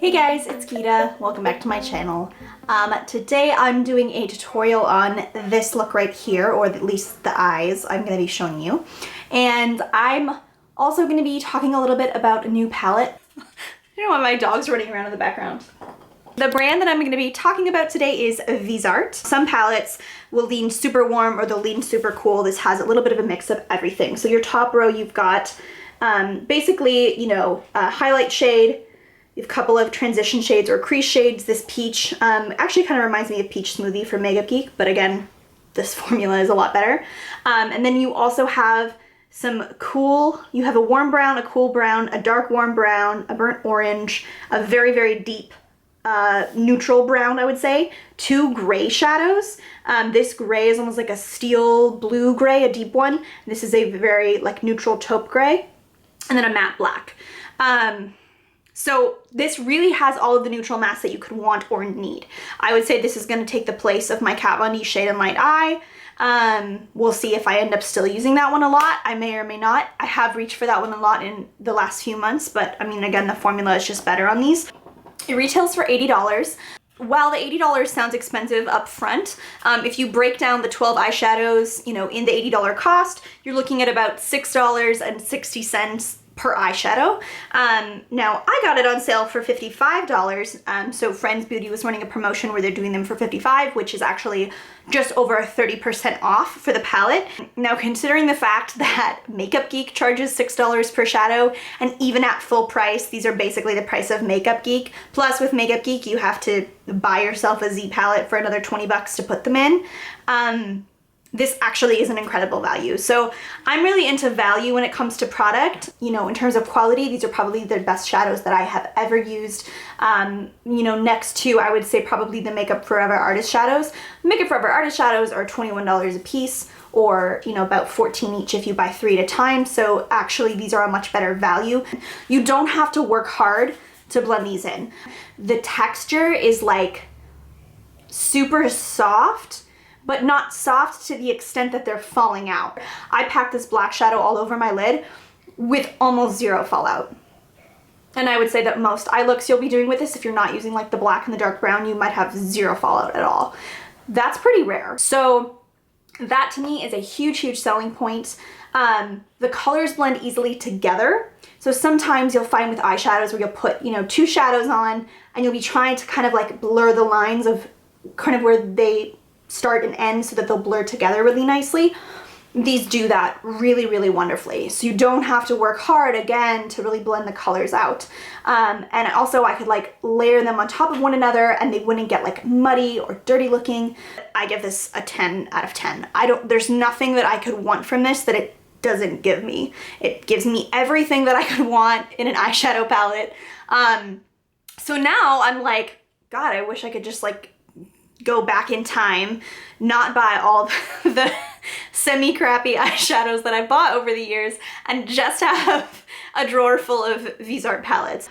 Hey guys, it's Gita. Welcome back to my channel. Today I'm doing a tutorial on this look right here, or at least the eyes I'm going to be showing you. And I'm also going to be talking a little bit about a new palette. I don't know why my dog's running around in the background. The brand that I'm going to be talking about today is Viseart. Some palettes will lean super warm or they'll lean super cool. This has a little bit of a mix of everything. So your top row, you've got basically, a highlight shade. You have a couple of transition shades or crease shades. This peach actually kind of reminds me of Peach Smoothie from Makeup Geek, but again, this formula is a lot better. And then you also have some cool, you have a warm brown, a cool brown, a dark warm brown, a burnt orange, a very, very deep neutral brown, I would say, two gray shadows. This gray is almost like a steel blue gray, a deep one. This is a very like neutral taupe gray, and then a matte black. So this really has all of the neutral mattes that you could want or need. I would say this is going to take the place of my Kat Von D Shade and Light Eye. We'll see if I end up still using that one a lot. I may or may not. I have reached for that one a lot in the last few months, but I mean, again, the formula is just better on these. It retails for $80. While the $80 sounds expensive up front, if you break down the 12 eyeshadows, in the $80 cost, you're looking at about $6.60 per eyeshadow. Now I got it on sale for $55. So Friends Beauty was running a promotion where they're doing them for $55, which is actually just over 30% off for the palette. Now, considering the fact that Makeup Geek charges $6 per shadow, and even at full price, these are basically the price of Makeup Geek. Plus with Makeup Geek, you have to buy yourself a Z palette for another 20 bucks to put them in. This actually is an incredible value. So I'm really into value when it comes to product. In terms of quality, these are probably the best shadows that I have ever used. Next to, I would say, probably the Makeup Forever Artist shadows. Makeup Forever Artist shadows are $21 a piece, or about $14 each if you buy 3 at a time. So actually these are a much better value. You don't have to work hard to blend these in. The texture is like super soft, but not soft to the extent that they're falling out. I packed this black shadow all over my lid with almost zero fallout. And I would say that most eye looks you'll be doing with this, if you're not using like the black and the dark brown, you might have zero fallout at all. That's pretty rare. So that to me is a huge, huge selling point. The colors blend easily together. So sometimes you'll find with eyeshadows where you'll put, two shadows on and you'll be trying to kind of like blur the lines of kind of where they start and end so that they'll blur together really nicely. These do that really, really wonderfully. So you don't have to work hard again to really blend the colors out. And also I could like layer them on top of one another and they wouldn't get like muddy or dirty looking. I give this a 10 out of 10. There's nothing that I could want from this that it doesn't give me. It gives me everything that I could want in an eyeshadow palette. So now I'm like, God, I wish I could just like go back in time, not buy all the semi-crappy eyeshadows that I bought over the years, and just have a drawer full of Viseart palettes.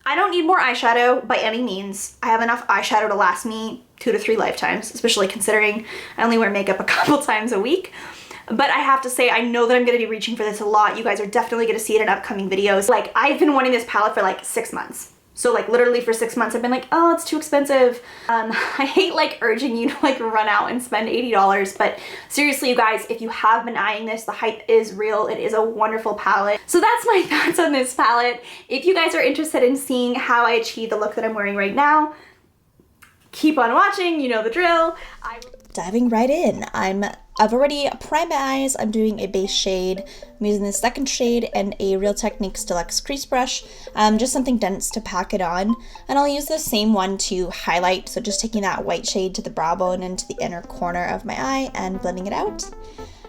I don't need more eyeshadow by any means. I have enough eyeshadow to last me 2 to 3 lifetimes, especially considering I only wear makeup a couple times a week. But I have to say, I know that I'm going to be reaching for this a lot. You guys are definitely going to see it in upcoming videos. Like, I've been wanting this palette for like 6 months. So like literally for 6 months I've been like, oh, it's too expensive. I hate like urging you to like run out and spend $80, but seriously, you guys, if you have been eyeing this, the hype is real. It is a wonderful palette. So that's my thoughts on this palette. If you guys are interested in seeing how I achieve the look that I'm wearing right now, keep on watching, you know the drill. Diving right in, I've already primed my eyes. I'm doing a base shade. I'm using the second shade and a Real Techniques Deluxe crease brush, just something dense to pack it on. And I'll use the same one to highlight, so just taking that white shade to the brow bone into the inner corner of my eye and blending it out.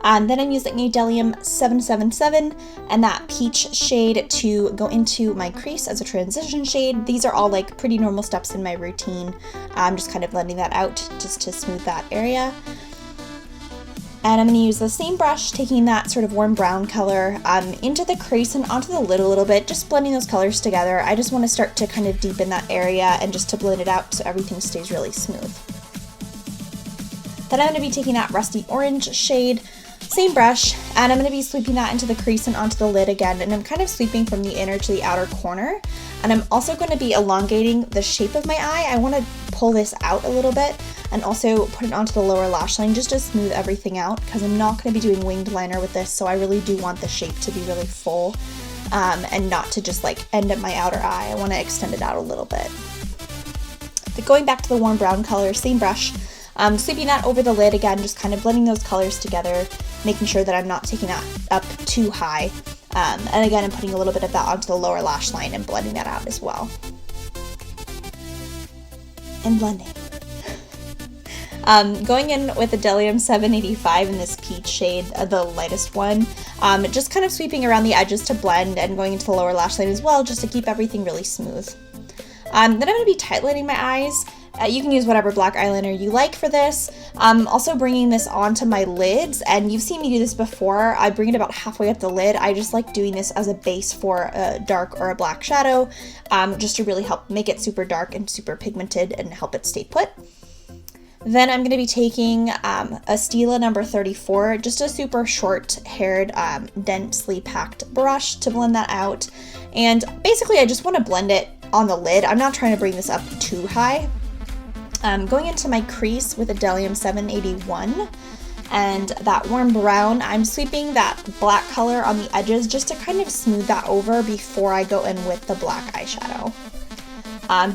And then I'm using a Bdellium 777 and that peach shade to go into my crease as a transition shade. These are all like pretty normal steps in my routine. I'm just kind of blending that out just to smooth that area. And I'm going to use the same brush, taking that sort of warm brown color into the crease and onto the lid a little bit, just blending those colors together. I just want to start to kind of deepen that area and just to blend it out so everything stays really smooth. Then I'm going to be taking that rusty orange shade, Same brush, and I'm going to be sweeping that into the crease and onto the lid again, and I'm kind of sweeping from the inner to the outer corner. And I'm also going to be elongating the shape of my eye. I want to pull this out a little bit and also put it onto the lower lash line just to smooth everything out, because I'm not going to be doing winged liner with this, so I really do want the shape to be really full and not to just like end at my outer eye. I want to extend it out a little bit. But going back to the warm brown color, same brush, sweeping that over the lid again, just kind of blending those colors together, making sure that I'm not taking that up too high. And again, I'm putting a little bit of that onto the lower lash line and blending that out as well. And blending. Going in with the Bdellium 785 in this peach shade, the lightest one, just kind of sweeping around the edges to blend, and going into the lower lash line as well, just to keep everything really smooth. Then I'm going to be tightlining my eyes. You can use whatever black eyeliner you like for this. I'm also bringing this onto my lids, and you've seen me do this before. I bring it about halfway up the lid. I just like doing this as a base for a dark or a black shadow, just to really help make it super dark and super pigmented and help it stay put. Then I'm going to be taking a Stila number 34, just a super short-haired, densely packed brush to blend that out. And basically I just want to blend it on the lid. I'm not trying to bring this up too high. Going into my crease with a Bdellium 781 and that warm brown, I'm sweeping that black color on the edges just to kind of smooth that over before I go in with the black eyeshadow.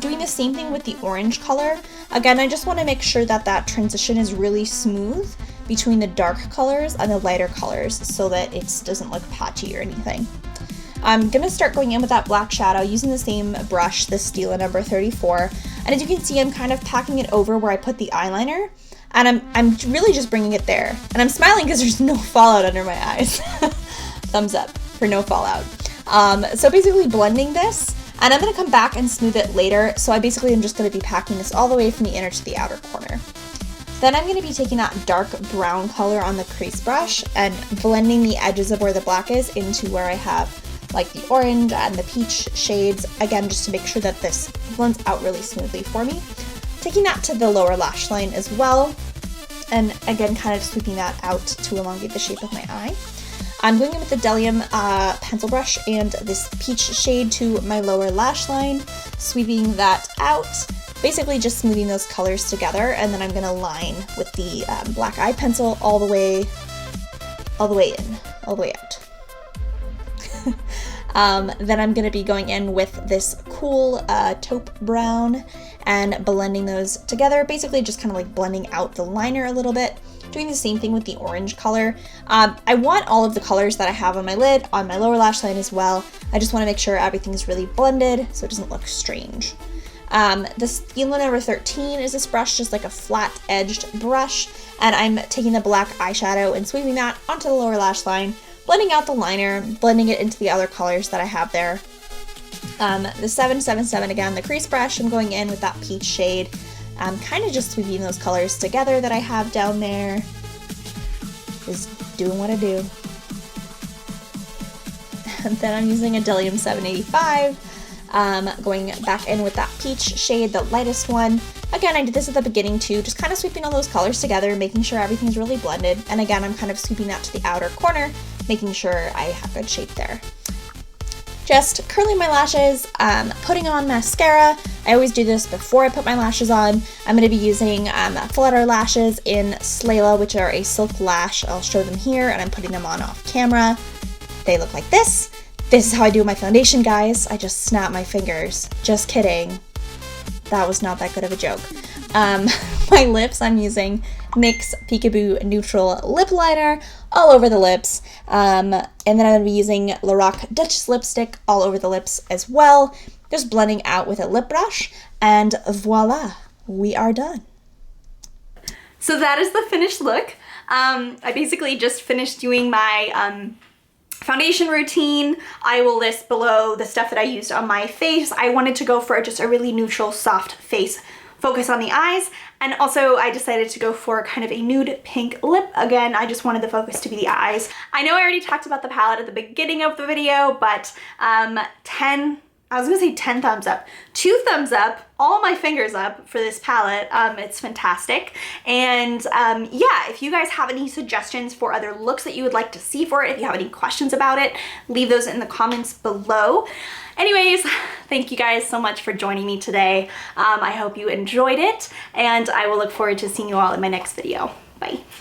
Doing the same thing with the orange color. Again, I just want to make sure that that transition is really smooth between the dark colors and the lighter colors so that it doesn't look patchy or anything. I'm going to start going in with that black shadow using the same brush, the Stila number 34. And as you can see, I'm kind of packing it over where I put the eyeliner. And I'm really just bringing it there. And I'm smiling because there's no fallout under my eyes. Thumbs up for no fallout. So basically blending this. And I'm going to come back and smooth it later. So I basically am just going to be packing this all the way from the inner to the outer corner. Then I'm going to be taking that dark brown color on the crease brush and blending the edges of where the black is into where I have like the orange and the peach shades, again just to make sure that this blends out really smoothly for me. Taking that to the lower lash line as well, and again kind of sweeping that out to elongate the shape of my eye. I'm going in with the Bdellium pencil brush and this peach shade to my lower lash line, sweeping that out, basically just smoothing those colors together, and then I'm going to line with the black eye pencil all the way out. Then I'm going to be going in with this cool taupe brown and blending those together, basically just kind of like blending out the liner a little bit. Doing the same thing with the orange color. I want all of the colors that I have on my lid on my lower lash line as well. I just want to make sure everything's really blended so it doesn't look strange. The Stila number 13 is this brush, just like a flat edged brush, and I'm taking the black eyeshadow and sweeping that onto the lower lash line, blending out the liner, blending it into the other colors that I have there. The 777 again, the crease brush, I'm going in with that peach shade. I'm kind of just sweeping those colors together that I have down there. Just doing what I do. And then I'm using a Bdellium 785, going back in with that peach shade, the lightest one. Again, I did this at the beginning too, just kind of sweeping all those colors together, making sure everything's really blended. And again, I'm kind of sweeping that to the outer corner, making sure I have good shape there. Just curling my lashes, putting on mascara. I always do this before I put my lashes on. I'm going to be using Flutter lashes in SlayLa, which are a silk lash. I'll show them here, and I'm putting them on off camera. They look like this. This is how I do my foundation, guys. I just snap my fingers. Just kidding. That was not that good of a joke. My lips, I'm using NYX Peekaboo Neutral Lip Liner all over the lips. And then I'm going to be using Lorac Duchess lipstick all over the lips as well. Just blending out with a lip brush. And voila, we are done. So that is the finished look. I basically just finished doing my foundation routine. I will list below the stuff that I used on my face. I wanted to go for just a really neutral, soft face, focus on the eyes, and also I decided to go for kind of a nude pink lip. Again, I just wanted the focus to be the eyes. I know I already talked about the palette at the beginning of the video, but 10 I was gonna say 10 thumbs up, 2 thumbs up, all my fingers up for this palette. It's fantastic. And yeah, if you guys have any suggestions for other looks that you would like to see for it, if you have any questions about it, leave those in the comments below. Anyways, thank you guys so much for joining me today. I hope you enjoyed it, and I will look forward to seeing you all in my next video. Bye.